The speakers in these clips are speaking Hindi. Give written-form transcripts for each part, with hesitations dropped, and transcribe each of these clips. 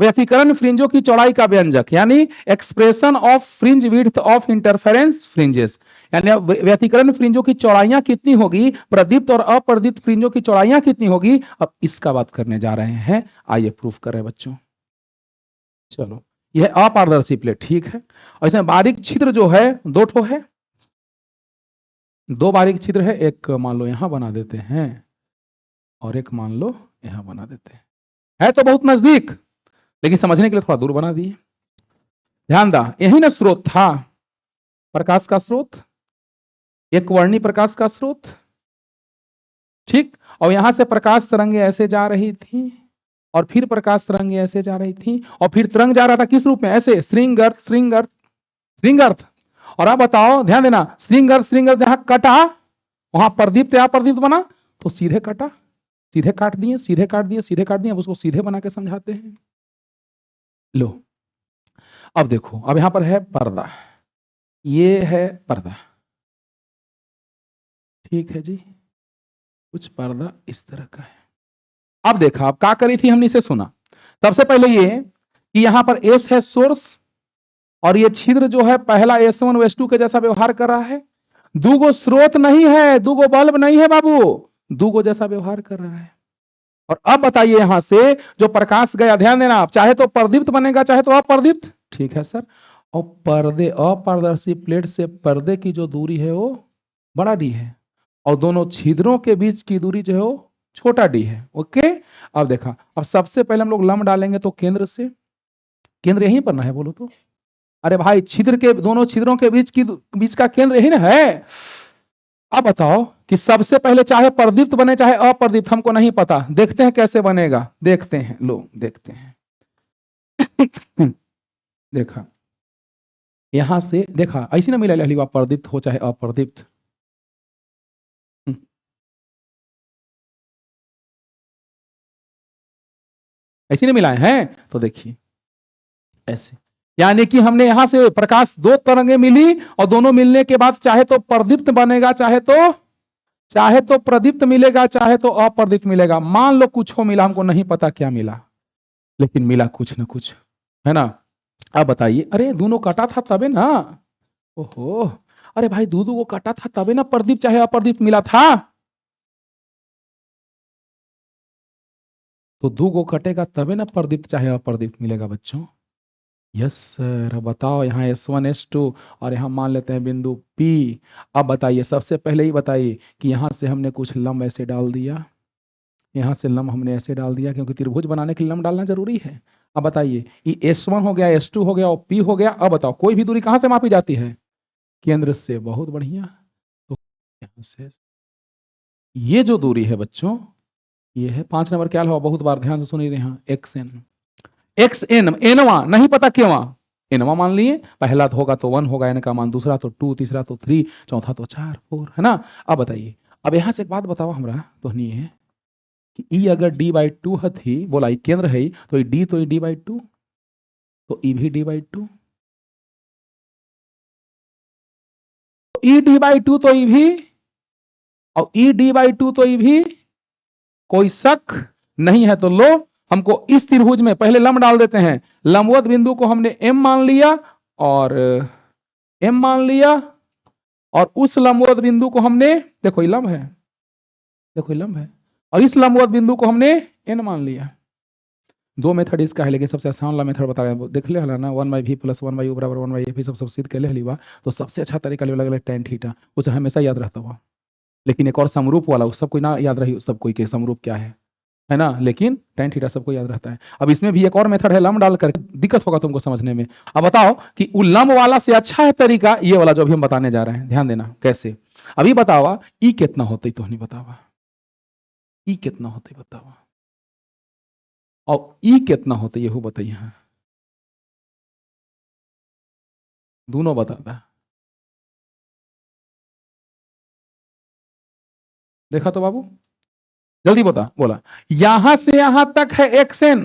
व्यतिकरण फ्रिंजों की चौड़ाई का व्यंजक, यानी expression of fringe width of interference fringes, यानी व्यतिकरण फ्रिंजों की चौड़ाइयां कितनी होगी, प्रदीप्त और अप्रदीप्त फ्रिंजों की चौड़ाइयां कितनी होगी, अब इसका बात करने जा रहे हैं। आइए प्रूफ करें बच्चों। चलो, यह अपारदर्शी प्लेट, ठीक है, और इसमें बारीक छिद्र जो है दो ठो है, दो बारीक छिद्र है, एक मान लो यहां बना देते हैं और एक मान लो यहां बना देते हैं, है तो बहुत नजदीक, लेकिन समझने के लिए थोड़ा दूर बना दिए। ध्यान दा, यही ना स्रोत था, प्रकाश का स्रोत, एक वर्णी प्रकाश का स्रोत, ठीक, और यहां से प्रकाश तरंगे ऐसे जा रही थी और फिर प्रकाश तरंगे ऐसे जा रही थी और फिर तरंग जा रहा था किस रूप में, ऐसे श्रृंगार्थ श्रृंगार्थ श्रृंगार्थ। और आप बताओ, ध्यान देना, श्रृंगार्थ श्रृंगार्थ जहां कटा वहां प्रदीप्त या अप्रदीप्त बना, तो सीधे कटा, सीधे काट दिए, सीधे काट दिए, सीधे काट दिए, उसको सीधे बना के समझाते हैं। लो, अब देखो, अब यहां पर है पर्दा, ये है पर्दा, ठीक है जी, कुछ पर्दा इस तरह का है। अब देखा, अब क्या करी थी हमने, इसे सुना। सबसे पहले ये कि यहां पर एस है सोर्स और ये छिद्र जो है पहला S1 S2 के जैसा व्यवहार कर रहा है, दूगो स्रोत नहीं है, दूगो बल्ब नहीं है बाबू, दूगो जैसा व्यवहार कर रहा है। और अब बताइए यहां से जो प्रकाश गया, ध्यान देना, आप चाहे तो प्रदीप्त बनेगा चाहे तो अप्रदीप्त, ठीक है सर, और पर्दे अपारदर्शी प्लेट से पर्दे की जो दूरी है वो बड़ा डी है और दोनों छिद्रों के बीच की दूरी जो है वो छोटा डी है। ओके, अब देखा, अब सबसे पहले हम लोग लंब डालेंगे तो केंद्र से, केंद्र यहीं पर ना है, बोलो तो, अरे भाई छिद्र के दोनों छिद्रों के बीच का केंद्र यही ना है। अब बताओ कि सबसे पहले चाहे प्रदीप्त बने चाहे अप्रदीप्त, हमको नहीं पता, देखते हैं कैसे बनेगा, देखते हैं, लो देखते हैं। देखा, यहां से देखा, ऐसी ना मिला लहली प्रदीप्त हो चाहे अप्रदीप्त, ऐसी नहीं मिलाए हैं, तो देखिए ऐसे, यानी कि हमने यहां से प्रकाश दो तरंगे मिली और दोनों मिलने के बाद चाहे तो प्रदीप्त बनेगा चाहे तो प्रदीप्त मिलेगा चाहे तो अप्रदीप्त मिलेगा। मान लो कुछ हो मिला, हमको नहीं पता क्या मिला, लेकिन मिला कुछ ना कुछ, है ना। अब बताइए, अरे दोनों कटा था तबे ना, ओहो, अरे भाई दूधू को कटा था तबे ना प्रदीप्त चाहे अप्रदीप्त मिला था, तो दो को कटेगा तबे ना प्रदीप्त चाहे अप्रदीप्त मिलेगा बच्चों। यस सर, अब बताओ, यहाँ S1 S2 और यहाँ मान लेते हैं बिंदु P। अब बताइए, सबसे पहले ही बताइए कि यहाँ से हमने कुछ लंब ऐसे डाल दिया, यहाँ से लंब हमने ऐसे डाल दिया, क्योंकि त्रिभुज बनाने के लिए लंब डालना जरूरी है। अब बताइए, ये S1 हो गया, S2 हो गया और P हो गया। अब बताओ, कोई भी दूरी कहाँ से मापी जाती है, केंद्र से, बहुत बढ़िया। तो यहाँ से ये जो दूरी है बच्चों, ये है 5 नंबर, क्या हुआ, बहुत बार ध्यान से सुनिए, यहाँ एक्स एन, एनवा नहीं पता क्यों, एनवा मान लिए, पहला तो होगा तो 1 होगा एन का मान, दूसरा तो 2, तीसरा तो 3, चौथा तो 4 4, है ना। अब बताइए, अब यहां से एक बात बताओ हमरा, तो नहीं है कि ई अगर d/2 थी, बोला ई केंद्र है, तो ई डी, तो ई d/2, तो ई भी d/2, ई d/2 तो ई भी, और ई d/2 तो ई भी, कोई शक नहीं है। तो लो, हमको इस त्रिभुज में पहले लंब डाल देते हैं, लंबवत बिंदु को हमने m मान लिया और m मान लिया, और उस लंबवत बिंदु को हमने, देखो ये लंब है, देखो ये लंब है, और इस लंबवत बिंदु को हमने n मान लिया। दो मेथड इसका है, लेकिन सबसे आसान वाला मेथड बता रहे हैं, देख ले ना, 1/v + 1/u = 1/f, सब सिद्ध कर ले बा, तो सबसे अच्छा तरीका लगे tan थीटा, उसे हमेशा याद रहता हुआ। लेकिन एक और समरूप वाला, सब कोई ना याद रही, सब कोई के समरूप क्या है ना, लेकिन tan थीटा सबको याद रहता है। अब इसमें भी एक और मेथड है, लंब डालकर, दिक्कत होगा तुमको समझने में। अब बताओ कि लंब वाला से अच्छा है तरीका ये वाला जो अभी हम बताने जा रहे हैं, ध्यान देना कैसे। अभी बतावा ई कितना होते, तो नहीं बतावा ई कितना होते, बतावा, और ई कितना होते, ये बताइए, हाँ दोनों बताता, देखा तो बाबू, जल्दी बता, बोला यहां से यहां तक है xn,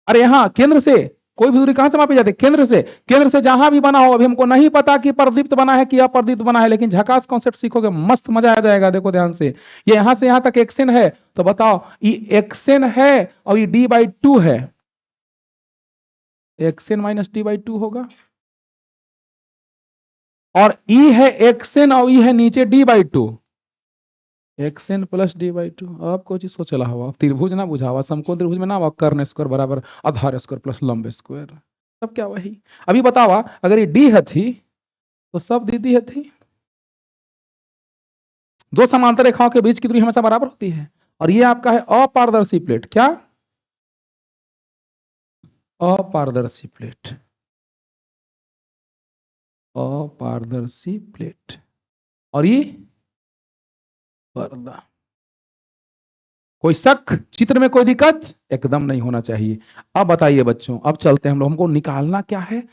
अरे यहां केंद्र से कोई भी दूरी कहां से मापी जाती है, केंद्र से, केंद्र से जहां भी बना हो, अभी हमको नहीं पता कि प्रदीप्त बना है कि अप्रदीप्त बना है, लेकिन झकास कॉन्सेप्ट सीखोगे, मस्त मजा आ जाएगा। देखो ध्यान से, ये यहां से यहां तक xn है, तो बताओ ये xn है और ये d/2 है, x n minus d by two होगा, और ई है एक्स एन और ई है नीचे d by two, x n plus d by two. अब कोई चीज सोचला हवा, त्रिभुज ना बुझावा, समकोण त्रिभुज में ना हुआ कर्ण स्क्वायर बराबर आधार स्क्वायर प्लस लंब स्क्वायर, सब क्या वही। अभी बतावा अगर ये डी है थी तो सब डी है थी, दो समांतर रेखाओं के बीच की दूरी हमेशा बराबर होती है, और ये आपका है अपारदर्शी प्लेट, क्या अपारदर्शी प्लेट, अपारदर्शी प्लेट, और ये पर्दा। कोई शक, चित्र में कोई दिक्कत एकदम नहीं होना चाहिए। अब बताइए बच्चों, अब चलते हैं हम लोग, हमको निकालना क्या है,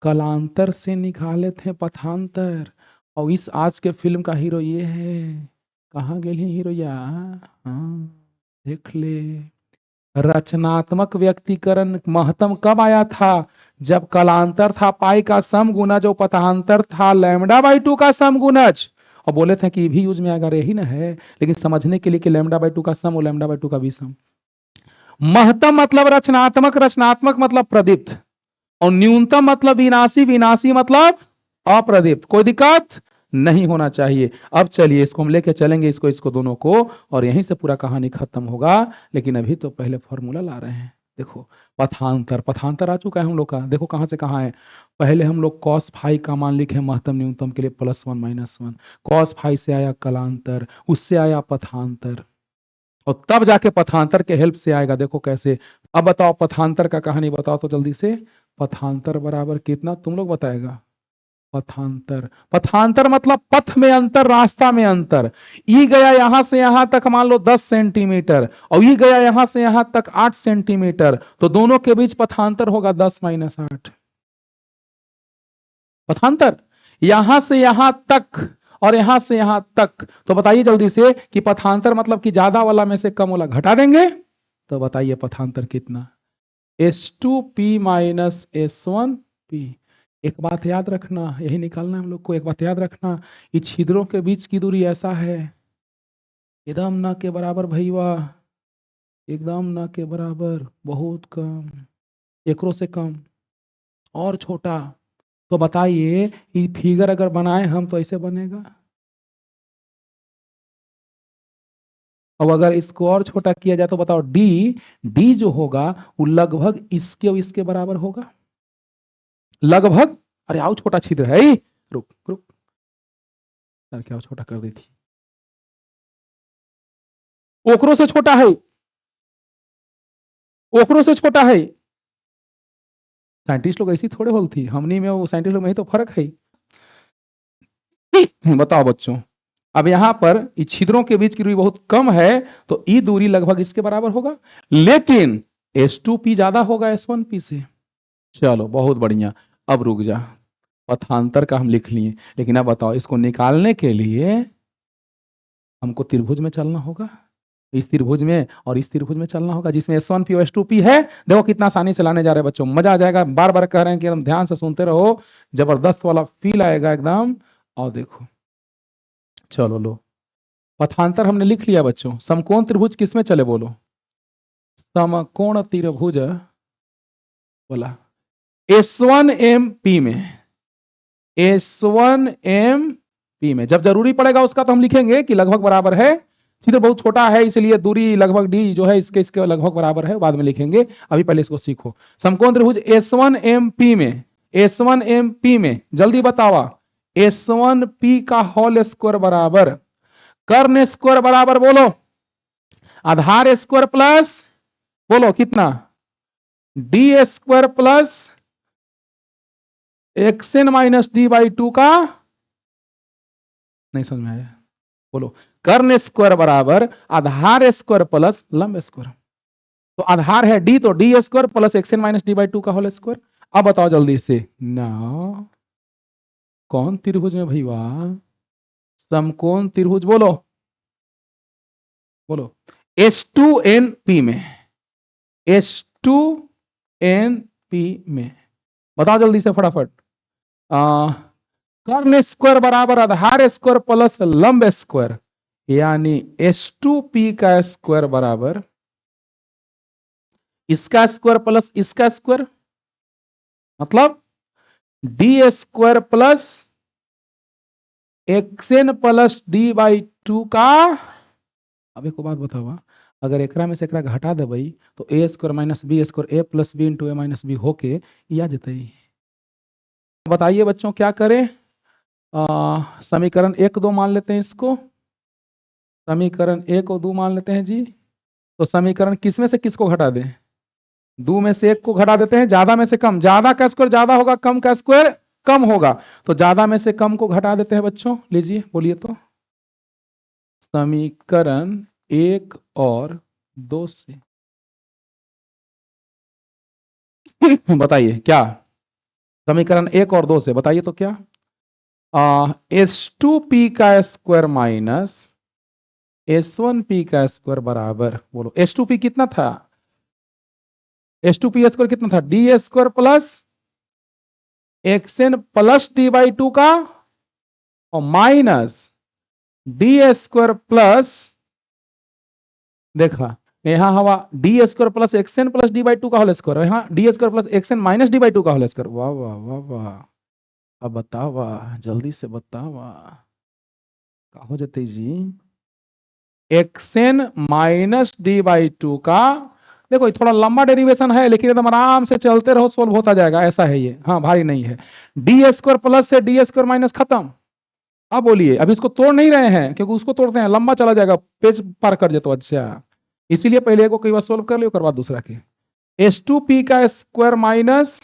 कलांतर से निकाले थे पथांतर, और इस आज के फिल्म का हीरो ये है, कहाँ गेली हीरोया, हाँ देख ले। रचनात्मक व्यक्तिकरण महत्तम कब आया था, जब कलांतर था पाई का समगुणज और पथांतर था लैम्डा बाई टू का समगुणज, और बोले थे कि भी यूज में अगर यही ना है, लेकिन समझने के लिए कि लैम्डा बाई टू का सम और लैम्डा बाई टू का विषम। महत्तम मतलब रचनात्मक, रचनात्मक मतलब प्रदीप्त, और न्यूनतम मतलब विनाशी, विनाशी मतलब अप्रदीप्त। कोई दिक्कत नहीं होना चाहिए। अब चलिए इसको हम लेके चलेंगे, इसको दोनों को, और यहीं से पूरा कहानी खत्म होगा। लेकिन अभी तो पहले फॉर्मूला ला रहे हैं। देखो पथांतर, पथांतर आ चुका है हम लोग का, देखो कहां से कहां है। पहले हम लोग कॉस फाई का मान लिखे महत्तम न्यूनतम के लिए +1 -1, कॉस फाई से आया कलांतर, उससे आया पथांतर, और तब जाके पथांतर के हेल्प से आएगा। देखो कैसे। अब बताओ पथांतर का कहानी बताओ तो जल्दी से। पथांतर बराबर कितना, तुम लोग बताएगा। पथांतर, पथांतर मतलब पथ में अंतर, रास्ता में अंतर। ई गया यहां से यहां तक मान लो 10 सेंटीमीटर, और ई गया यहां से यहां तक 8 सेंटीमीटर, तो दोनों के बीच पथांतर होगा 10 - 8। पथांतर यहां से यहां तक और यहां से यहां तक, तो बताइए जल्दी से कि पथांतर मतलब कि ज्यादा वाला में से कम वाला घटा देंगे, तो बताइए पथांतर कितना, S2P - S1P। एक बात याद रखना, यही निकालना है हम लोग को। एक बात याद रखना, इस छिद्रों के बीच की दूरी ऐसा है, एकदम न के बराबर भैया, एकदम न के बराबर, बहुत कम, एकरों से कम और छोटा। तो बताइए ये फिगर अगर बनाए हम तो ऐसे बनेगा, अब अगर इसको और छोटा किया जाए तो बताओ डी, डी जो होगा वो लगभग इसके और इसके बराबर होगा, लगभग। अरे आओ छोटा छिद्र है, रुक रुक सर, क्या छोटा कर दी थी, ओकरों से छोटा है, ओकरों से छोटा है। साइंटिस्ट लोग ऐसी थोड़े बोलती, हमनी में वो साइंटिस्ट लोग में ही तो फर्क है। बताओ बच्चों, अब यहां पर इस छिद्रों के बीच की दूरी बहुत कम है, तो ई दूरी लगभग इसके बराबर होगा, लेकिन S2P ज्यादा होगा S1P से। चलो बहुत बढ़िया। अब रुक जा, पथांतर का हम लिख लिए, लेकिन अब बताओ इसको निकालने के लिए हमको त्रिभुज में चलना होगा, इस त्रिभुज में और इस त्रिभुज में चलना होगा जिसमें S1P और S2P है। देखो कितना आसानी से लाने जा रहे हैं बच्चों, मजा आ जाएगा। बार बार कह रहे हैं कि एकदम ध्यान से सुनते रहो, जबरदस्त वाला फील आएगा एकदम। और देखो चलो लो, पथांतर हमने लिख लिया बच्चों। समकोण त्रिभुज किसमें चले बोलो, समकोण त्रिभुज बोला S1MP में, S1MP में। जब जरूरी पड़ेगा उसका तो हम लिखेंगे कि लगभग बराबर है, सीधे बहुत छोटा है इसलिए दूरी लगभग डी जो है इसके इसके लगभग बराबर है, बाद में लिखेंगे। अभी पहले इसको सीखो। समकोण त्रिभुज S1MP में, S1MP में जल्दी बतावा, S1P का होल स्क्वायर बराबर कर्ण स्क्वायर बराबर बोलो आधार स्क्वायर प्लस बोलो कितना, D square plus xn minus d by two का, नहीं समझ में आया बोलो, कर्ण स्क्वायर बराबर आधार स्क्वायर प्लस लंब स्क्वायर। तो आधार है डी, तो D square plus xn minus d by two का होल स्क्वायर। अब बताओ जल्दी से ना, कौन त्रिभुज में भैया, समकोण त्रिभुज बोलो बोलो S2NP में, S2NP में बताओ जल्दी से फटाफट। कर्ण स्क्वायर बराबर आधार स्क्वायर प्लस लंब स्क्वायर, यानी S2P का स्क्वायर बराबर इसका स्क्वायर प्लस इसका स्क्वायर, मतलब D square plus xn plus d by two का। अब एक बात बताओ, अगर एकरा में से एकरा घटा देबै तो ए square minus b square A plus b into a minus B होके ये आ जतई। बताइए बच्चों क्या करें? समीकरण 1 2 मान लेते हैं इसको, समीकरण 1 और 2 मान लेते हैं जी। तो समीकरण किस में से किसको घटा दें? 2 में से 1 को घटा देते हैं, ज्यादा में से कम, ज्यादा का स्क्वायर ज्यादा होगा, कम का स्क्वायर कम होगा, तो ज्यादा में से कम को घटा देते हैं बच्चों। लीजिए बोलिए तो, समीकरण 1 और 2 से बताइए क्या? समीकरण 1 और 2 से बताइए तो क्या? S2p का स्क्वायर माइनस S1p का स्क्वायर बराबर, बोलो S2p कितना था? S2p स्क्वायर कितना था? D square plus xn plus d by two का और माइनस डी स्क्वायर प्लस, देखा यहां हवा D square plus xn plus d by two का होल स्क्वायर, यहाँ D square plus xn minus d by two का होल स्क्वायर। वाह वाह वाह वाह, अब बतावा जल्दी से बतावा का हो जाते जी? X n minus d by two का, देखो थोड़ा लंबा डेरिवेशन है लेकिन एकदम आराम से चलते रहो, सोल्व होता जाएगा, ऐसा है ये, हाँ भारी नहीं है। डी स्क्वायर प्लस से डी स्क्वायर माइनस खत्म। अब बोलिए, अभी इसको तोड़ नहीं रहे हैं क्योंकि उसको तोड़ते हैं लंबा चला जाएगा, पेज पार कर जाए तो अच्छा, इसीलिए पहले को कई बार सोल्व कर लियो, कर बाद दूसरा के। S2p का स्क्वायर माइनस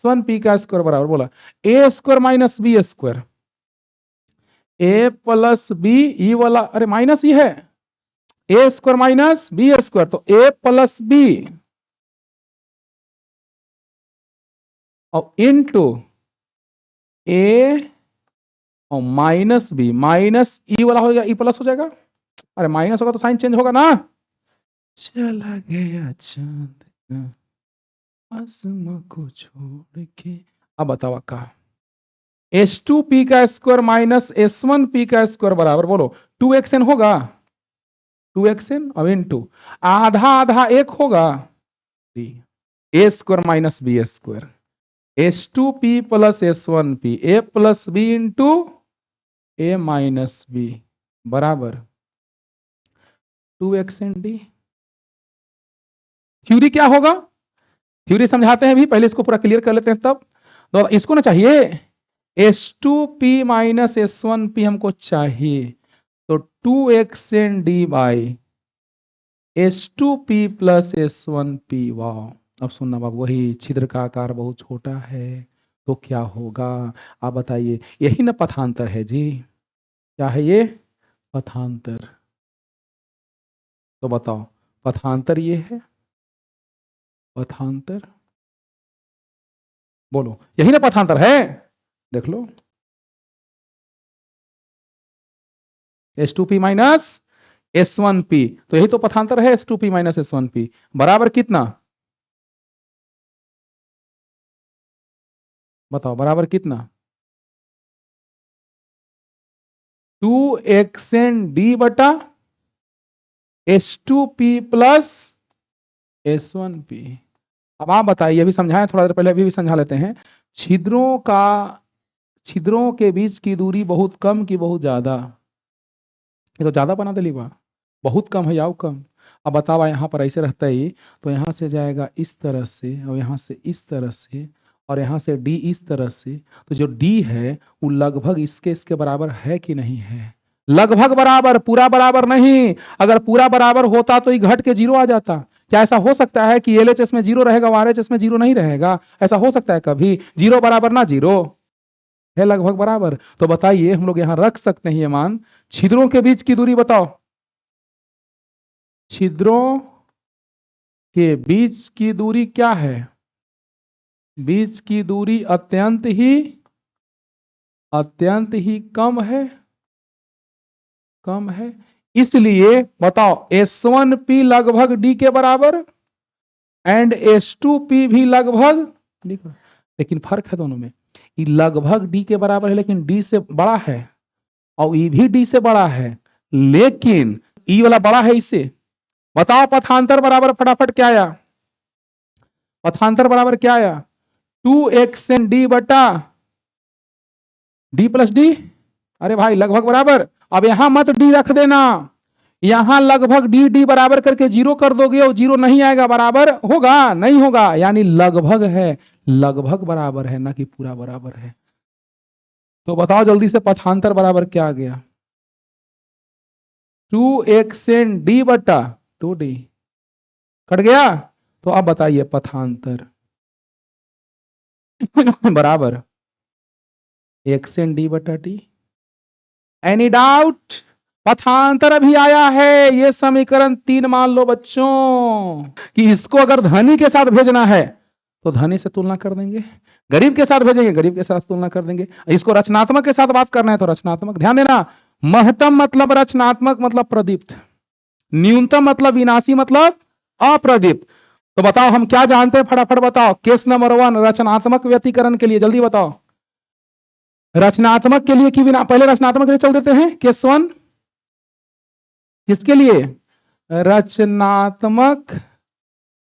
1p का स्क्वायर बराबर, बोला ए स्क्वायर माइनस बी स्क्वायर, ए प्लस बी, ई वाला अरे माइनस ही है, ए स्क्वायर माइनस बी स्क्वायर, तो ए प्लस बी और इनटू ए और माइनस बी, माइनस ई वाला हो जाएगा, ई प्लस हो जाएगा, अरे माइनस होगा तो साइन चेंज होगा ना। चला गया चांद आसमां को छोड़ के। अब बताओ का S2p का स्क्वायर माइनस S1p का स्क्वायर बराबर, बोलो 2xn होगा, 2xn अब इनटू आधा आधा एक होगा, a square minus b square, S2p plus S1p, a plus b into a minus b बराबर 2xn डी। थ्योरी क्या होगा? थ्योरी समझाते हैं भी, पहले इसको पूरा क्लियर कर लेते हैं तब। तो इसको ना चाहिए S2p माइनस S1p हमको चाहिए, तो 2xn D by S2p plus S1p। वाह, अब सुनना बाबू, वही छिद्र का आकार बहुत छोटा है तो क्या होगा आप बताइए? यही ना पथांतर है जी, क्या है ये? पथांतर। तो बताओ पथांतर ये है, पथांतर, बोलो यही ना पथांतर है? देख लो, S2p माइनस S1p, तो यही तो पथांतर है, S2p माइनस S1p बराबर कितना? बताओ बराबर कितना? 2xn डी बटा S2p प्लस S1p। अब आप बताइए, अभी समझाएं थोड़ा देर पहले, अभी भी समझा लेते हैं। छिद्रों के बीच की दूरी बहुत कम की बहुत ज्यादा, ये तो ज्यादा बना दिली बा, बहुत कम है, याव कम। अब बतावा यहाँ पर ऐसे रहता ही, तो यहाँ से जाएगा इस तरह से और यहाँ से इस तरह से और यहाँ से डी इस तरह से, तो जो डी है वो लगभग इसके बराबर है कि नहीं है? लगभग बराबर, पूरा बराबर नहीं। अगर पूरा बराबर होता तो ये घट के जीरो आ जाता। क्या ऐसा हो सकता है कि LHS में जीरो रहेगा और RHS में जीरो नहीं रहेगा? ऐसा हो सकता है कभी? जीरो बराबर ना जीरो है, लगभग बराबर। तो बताइए हम लोग यहां रख सकते हैं ये मान। छिद्रों के बीच की दूरी बताओ, छिद्रों के बीच की दूरी क्या है? बीच की दूरी अत्यंत ही कम है, कम है। इसलिए बताओ S1p लगभग D के बराबर एंड S2p भी लगभग, लेकिन फर्क है दोनों में, ये लगभग D के बराबर है लेकिन D से बड़ा है और ये भी D से बड़ा है, लेकिन E वाला बड़ा है इससे। बताओ पथांतर बराबर फटाफट क्या आया? पथांतर बराबर क्या आया? 2xn d बटा d प्लस डी। अरे भाई लगभग बराबर। अब यहां मत डी रख देना, यहां लगभग डी डी बराबर करके जीरो कर दोगे और जीरो नहीं आएगा, बराबर होगा नहीं होगा, यानी लगभग है, लगभग बराबर है ना कि पूरा बराबर है। तो बताओ जल्दी से पथांतर बराबर क्या आ गया? 2xn d बटा 2d कट गया। तो अब बताइए पथांतर बराबर xn d बटा d। Any doubt? पथांतर अभी आया है, ये समीकरण 3 मान लो बच्चों कि इसको अगर धनी के साथ भेजना है तो धनी से तुलना कर देंगे, गरीब के साथ भेजेंगे गरीब के साथ तुलना कर देंगे, इसको रचनात्मक के साथ बात करना है तो रचनात्मक। ध्यान देना, महत्तम मतलब रचनात्मक मतलब प्रदीप्त, न्यूनतम मतलब विनाशी मतलब अप्रदीप्त। तो बताओ हम क्या जानते हैं, फटाफट बताओ। केस नंबर 1 रचनात्मक व्यतिकरण के लिए जल्दी बताओ। रचनात्मक के लिए कि बिना, पहले रचनात्मक के लिए चल देते हैं। केस 1 किसके लिए? रचनात्मक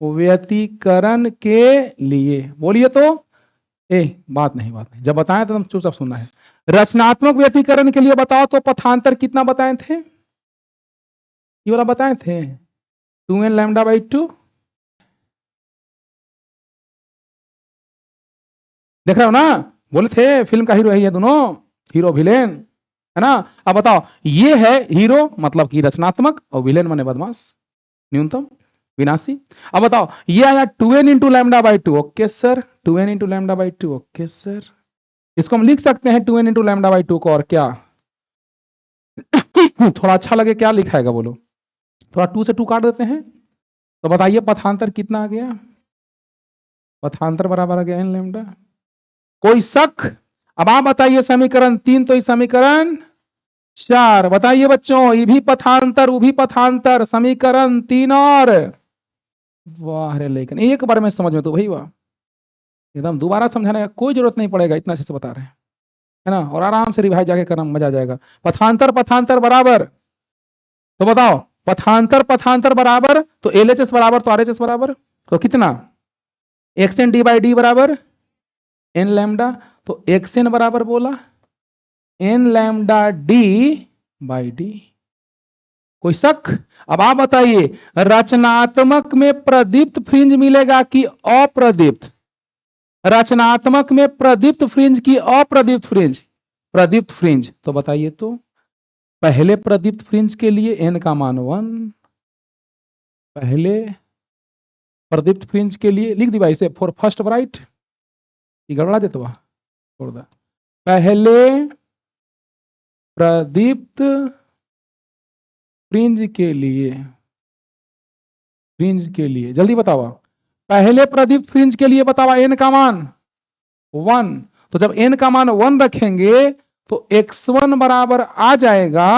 व्यतिकरण के लिए। बोलिए तो। बात नहीं, जब बताएं तो तुम चुपचाप सुनना है। रचनात्मक व्यतिकरण के लिए बताओ तो पथांतर कितना बताए थे? ये वाला बताए थे 2n लैम्डा बाई 2। देख रहे हो ना, बोले थे फिल्म का हीरो है दोनों, हीरो विलेन है ना। अब बताओ, ये है हीरो मतलब कि रचनात्मक और विलेन माने बदमाश, न्यूनतम विनाशी। अब बताओ ये आया 2n into lambda by 2। Okay sir, 2n into lambda by 2। Okay sir, इसको हम लिख सकते हैं 2n इंटू लैम्डा बाई 2 को, और क्या थोड़ा अच्छा लगे क्या लिखाएगा बोलो? थोड़ा 2 से 2 काट देते हैं। तो बताइए पथांतर कितना आ गया? पथांतर बराबर आ गया n लैम्डा। कोई शक? अब आप बताइए समीकरण 3 तो समीकरण 4 बताइए बच्चों, ये भी पथांतर वो भी पथांतर, समीकरण 3 और वाह रे, लेकिन एक बार में समझ में तो भाई वाह, एकदम दोबारा समझाने का कोई जरूरत नहीं पड़ेगा, इतना अच्छे से बता रहे हैं है ना। और आराम से रिवाइज जाके करना, मजा आ जाएगा। पथांतर पथांतर बराबर, तो बताओ पथांतर पथांतर बराबर तो LHS बराबर तो RHS बराबर, तो कितना? xn d बाई डी बराबर n लैम्डा, तो xn बराबर बोला n lambda d by D. कोई शक? अब आप बताइए रचनात्मक में प्रदीप्त फ्रिंज मिलेगा कि अप्रदीप्त? रचनात्मक में प्रदीप्त फ्रिंज की अप्रदीप्त फ्रिंज? प्रदीप्त फ्रिंज। तो बताइए तो पहले प्रदीप्त फ्रिंज के लिए n का मान 1, पहले प्रदीप्त फ्रिंज के लिए लिख दी भाई से फॉर फर्स्ट ब्राइट, गड़बड़ा देते वह छोड़ दे। पहले प्रदीप्त फ्रिंज के लिए, फ्रिंज के लिए जल्दी बताओ, पहले प्रदीप्त फ्रिंज के लिए बताओ n का मान 1। तो जब n का मान 1 रखेंगे तो x1 बराबर आ जाएगा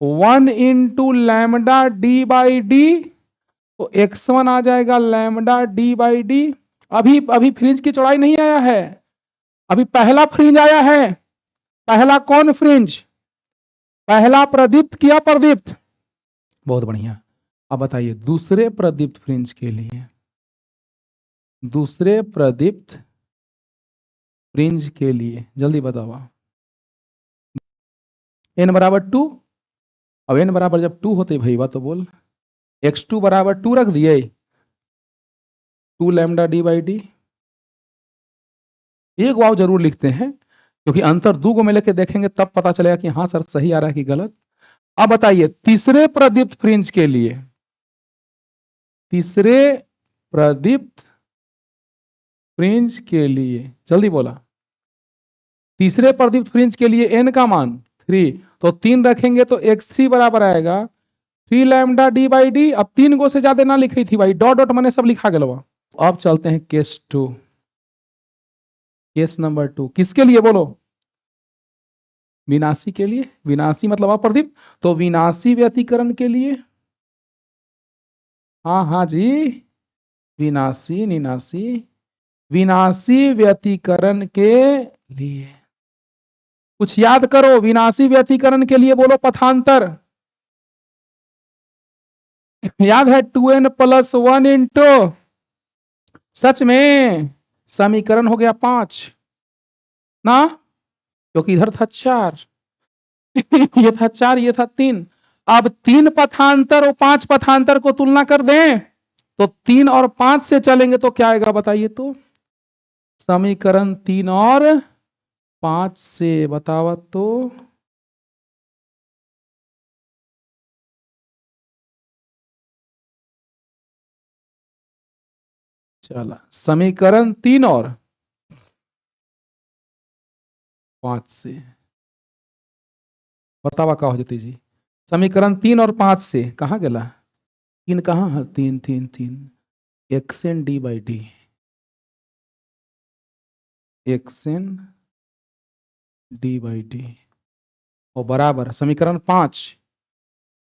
1 into lambda D by D, तो x1 आ जाएगा लैम्डा डी बाई डी। अभी अभी फ्रिंज की चौड़ाई नहीं आया है, अभी पहला फ्रिंज आया है। पहला कौन फ्रिंज? पहला प्रदीप्त किया प्रदीप्त, बहुत बढ़िया। अब बताइए दूसरे प्रदीप्त फ्रिंज के लिए, दूसरे प्रदीप्त फ्रिंज के लिए जल्दी बताओ। n बराबर 2, अब n बराबर जब 2 होते भैया तो बोल x2 बराबर 2 रख दिए 2 लैम्डा डी बाई डी। एक वाव जरूर लिखते हैं क्योंकि अंतर 2 को में लेके देखेंगे तब पता चलेगा कि हाँ सर सही आ रहा है कि गलत। अब बताइए तीसरे प्रदीप्त फ्रिंज के लिए, तीसरे प्रदीप्त फ्रिंज के लिए जल्दी बोला, तीसरे प्रदीप्त फ्रिंज के लिए n का मान 3, तो 3 रखेंगे तो x3 बराबर आएगा 3 लैम्डा डी बाई डी। अब 3 गो से ज्यादा ना लिखी थी भाई, डॉट डॉट मैंने सब लिखा गया। अब चलते हैं केस 2, केस नंबर 2 किसके लिए बोलो? विनाशी के लिए, विनाशी मतलब अप्रदीप्त, तो विनाशी व्यतिकरण के लिए। हाँ हाँ जी, विनाशी निनाशी, विनाशी व्यतिकरण के लिए कुछ याद करो। विनाशी व्यतिकरण के लिए बोलो पथांतर, याद है 2n + 1 इंटू, सच में समीकरण हो गया 5 ना, क्योंकि इधर था 4 ये था 4, ये था 3। अब 3 पथांतर और 5 पथांतर को तुलना कर दें तो 3 और 5 से चलेंगे तो क्या आएगा बताइए तो। समीकरण 3 और 5 से बताओ तो। चला समीकरण 3 और 5 से बतावा का हो जाती जी। समीकरण 3 और 5 से कहाँ गला 3 कहाँ है 3 3 3 x n d by d x n d by d और बराबर समीकरण 5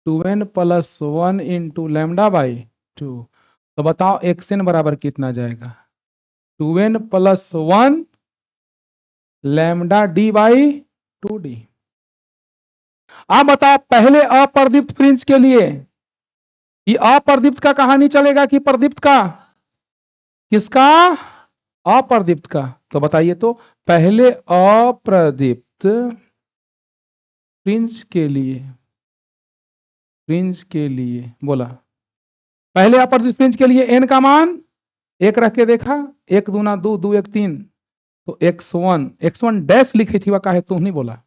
2n plus 1 into lambda by 2। तो बताओ एक्स एन बराबर कितना जाएगा 2n plus 1 lambda D by 2d। आप बताओ पहले अप्रदीप्त फ्रिंज के लिए ये अप्रदीप्त का कहानी चलेगा कि प्रदीप्त का, किसका अप्रदीप्त का। तो बताइए तो पहले अप्रदीप्त फ्रिंज के लिए बोला पहले अप्रदीप्त फ्रिंज के लिए n का मान 1 रख के देखा 1 दूना 2 2 1 3 तो x1 डैश लिखी थी वह का है तू नहीं बोला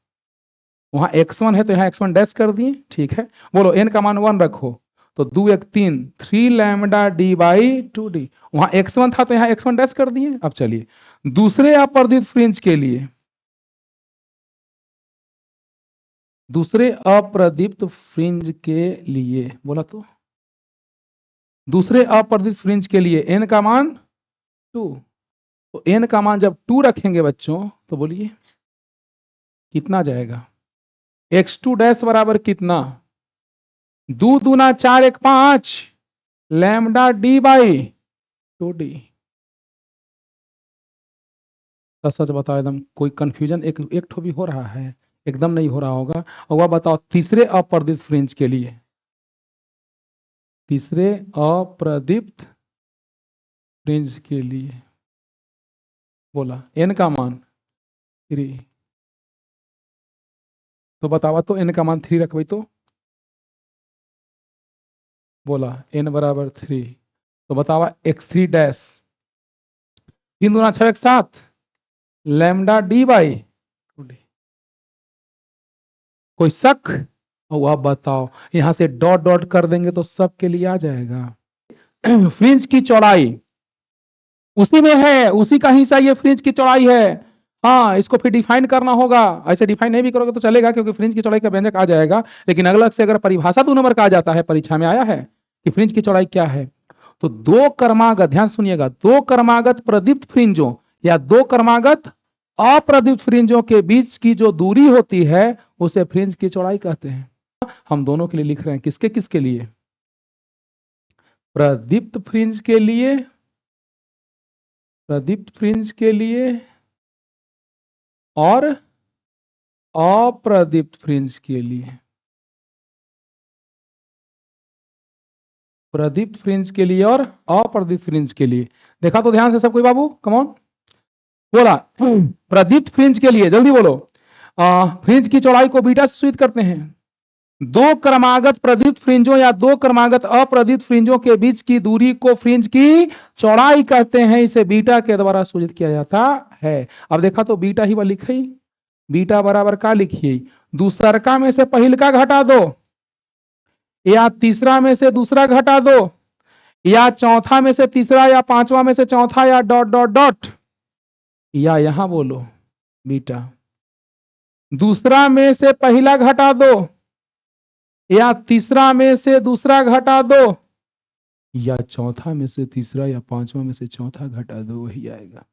वहां x1 है तो यहाँ x1 डैश कर दिए ठीक है। बोलो n का मान 1 रखो तो 2 1 3 3 लैम्डा डी बाई 2d। वहां x1 था तो यहाँ x1 डैश कर दिए। अब चलिए दूसरे अप्रदीप्त फ्रिंज के लिए बोला तो दूसरे अप्रदीप्त फ्रिंज के लिए n का मान 2। तो n का मान जब 2 रखेंगे बच्चों तो बोलिए कितना जाएगा x2 डैश बराबर कितना 2 दूना 4 1 5 लैम्डा डी बाई 2d। सच बताओ एकदम कोई कंफ्यूजन एक ठो भी हो रहा है एकदम नहीं हो रहा होगा। और वह बताओ तीसरे अप्रदीप्त फ्रिंज के लिए बोला n का मान 3। तो बतावा तो n का मान 3 रखबे तो बोला n बराबर 3। तो बतावा x3 डैश 3 दूना 6 1 7 लैम्डा डी बाई 2d। कोई शक। और अब बताओ यहां से डॉट डॉट कर देंगे तो सब के लिए आ जाएगा। फ्रिंज की चौड़ाई उसी में है उसी का हिस्सा ये फ्रिंज की चौड़ाई है। हाँ इसको फिर डिफाइन करना होगा ऐसे डिफाइन नहीं भी करोगे तो चलेगा क्योंकि फ्रिंज की चौड़ाई का व्यंजक आ जाएगा। लेकिन अलग से अगर परिभाषा 2 नंबर का आ जाता है परीक्षा में आया है कि फ्रिंज की चौड़ाई क्या है तो 2 क्रमागत ध्यान सुनिएगा 2 क्रमागत प्रदीप्त फ्रिंजों या 2 क्रमागत अप्रदीप्त फ्रिंजों के बीच की जो दूरी होती है उसे फ्रिंज की चौड़ाई कहते हैं। हम दोनों के लिए लिख रहे हैं किसके किसके लिए प्रदीप्त फ्रिंज के लिए और अप्रदीप्त फ्रिंज के लिए प्रदीप्त फ्रिंज के लिए और अप्रदीप्त फ्रिंज के लिए। देखा तो ध्यान से सब कोई बाबू कमॉन बोला प्रदीप्त फ्रिंज के लिए जल्दी बोलो फ्रिंज की चौड़ाई को बीटा से सूचित करते हैं। 2 क्रमागत प्रदीप्त फ्रिंजों या 2 क्रमागत अप्रदीप्त फ्रिंजों के बीच की दूरी को फ्रिंज की चौड़ाई कहते हैं। इसे बीटा के द्वारा सूचित किया जाता है। अब देखा तो बीटा ही वह लिखी बीटा बराबर का लिखिए दूसरका में से पहिल का घटा दो या तीसरा में से दूसरा घटा दो या चौथा में से तीसरा या पांचवा में से चौथा या डॉट डॉट डॉट या यहां बोलो बीटा दूसरा में से पहला घटा दो या तीसरा में से दूसरा घटा दो या चौथा में से तीसरा या पांचवा में से चौथा घटा दो वही आएगा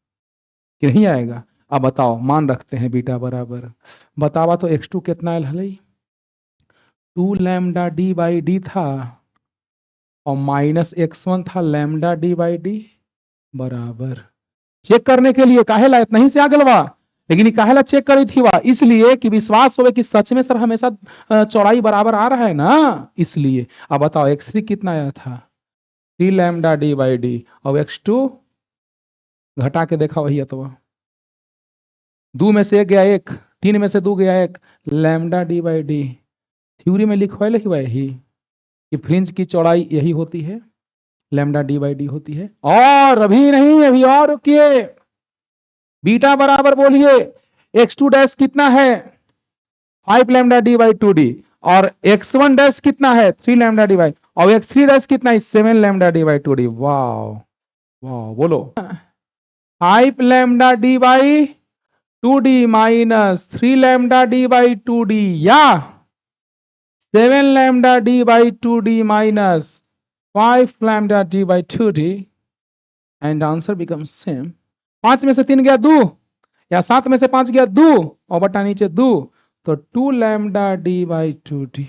कि नहीं आएगा। अब बताओ मान रखते हैं बीटा बराबर बतावा तो x2 कितना है 2 लैम्डा डी बाई डी था और माइनस x1 था लैम्डा डी बाई डी बराबर चेक करने के लिए काहे ला इतना ही से आगलवा लेकिन काहे ला चेक करी थी वह इसलिए कि विश्वास होवे कि सच में सर हमेशा चौड़ाई बराबर आ रहा है ना इसलिए। अब बताओ x3 कितना आया था 3 लैम्डा डी बाई डी और x2 घटा के देखा वही है तो 2 में से 1 गया 1, 3 में से 2 गया 1, lambda D by D. Theory में लिखवाए यही कि फ्रिंज की चौड़ाई यही होती है, लैम्डा डी बाई डी होती है। और अभी नहीं, अभी और रुकिए। बीटा बराबर बोलिए x2 डैश कितना है 5 लैम्डा डी बाई 2d, और x1 डैश कितना है 3 लैम्डा डी बाई, और x3 डैश कितना है 7 लैम्डा डी बाई 2d। वाह वाह, बोलो 5 lambda D by 2d minus 3 lambda D by 2d, या 7 lambda D by 2d minus 5 lambda D by 2d, and answer becomes same. 5 में से 3 गया 2, या 7 में से 5 गया 2, और बटा नीचे 2, तो 2 लैम्डा डी बाई 2d।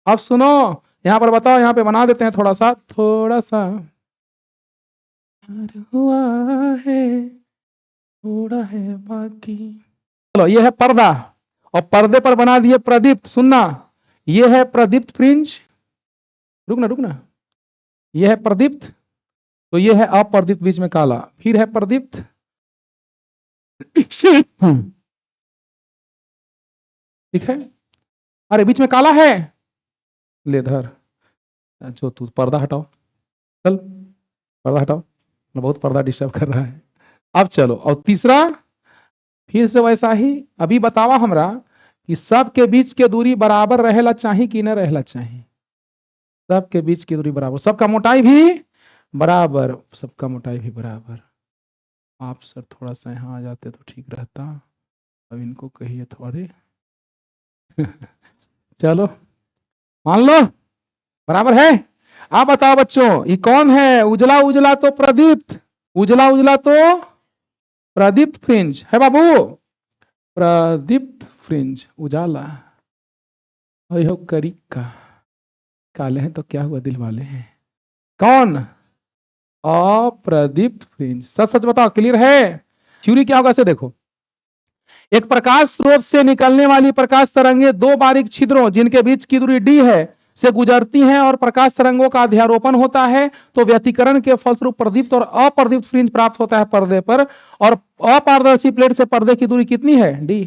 अब सुनो, यहां पर बताओ, यहां पे बना देते हैं थोड़ा सा हुआ है, थोड़ा है बाकी। चलो, ये है पर्दा, और पर्दे पर बना दिए प्रदीप्त। सुनना, ये है प्रदीप्त फ्रिंज, रुकना, ये है प्रदीप्त, तो ये है अप्रदीप्त, बीच में काला, फिर है प्रदीप्त ठीक है, अरे बीच में काला है, ले धर, जो तू पर्दा हटाओ, चल पर्दा हटाओ, बहुत पर्दा डिस्टर्ब कर रहा है। अब चलो, और तीसरा फिर से वैसा ही। अभी बतावा हमरा कि सबके बीच के दूरी बराबर रहेला चाहिए कि न रहेला चाहिए। सबके बीच की दूरी बराबर, सबका मोटाई भी बराबर, सबका मोटाई भी बराबर। आप सर थोड़ा सा यहाँ आ जाते तो ठीक रहता। अब इनको कहिए थोड़े चलो मान लो बराबर है। आप बताओ बच्चों, ये कौन है? उजला उजला तो प्रदीप्त, उजला उजला तो प्रदीप्त फ्रिंज है बाबू, प्रदीप्त फ्रिंज उजाला। हो करी का काले हैं तो क्या हुआ, दिल वाले हैं। कौन? अप्रदीप्त फ्रिंज। सच सच बताओ, क्लियर है? थ्योरी क्या होगा, ऐसे देखो, एक प्रकाश स्रोत से निकलने वाली प्रकाश तरंगे 2 बारीक छिद्रों जिनके बीच की दूरी d है से गुजरती हैं, और प्रकाश तरंगों का अध्यारोपण होता है, तो व्यतिकरण के फलस्वरूप प्रदीप्त और अप्रदीप्त फ्रिंज प्राप्त होता है पर्दे पर। और अपारदर्शी प्लेट से पर्दे की दूरी कितनी है? d।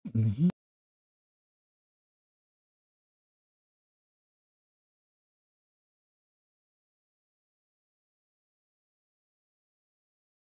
नहीं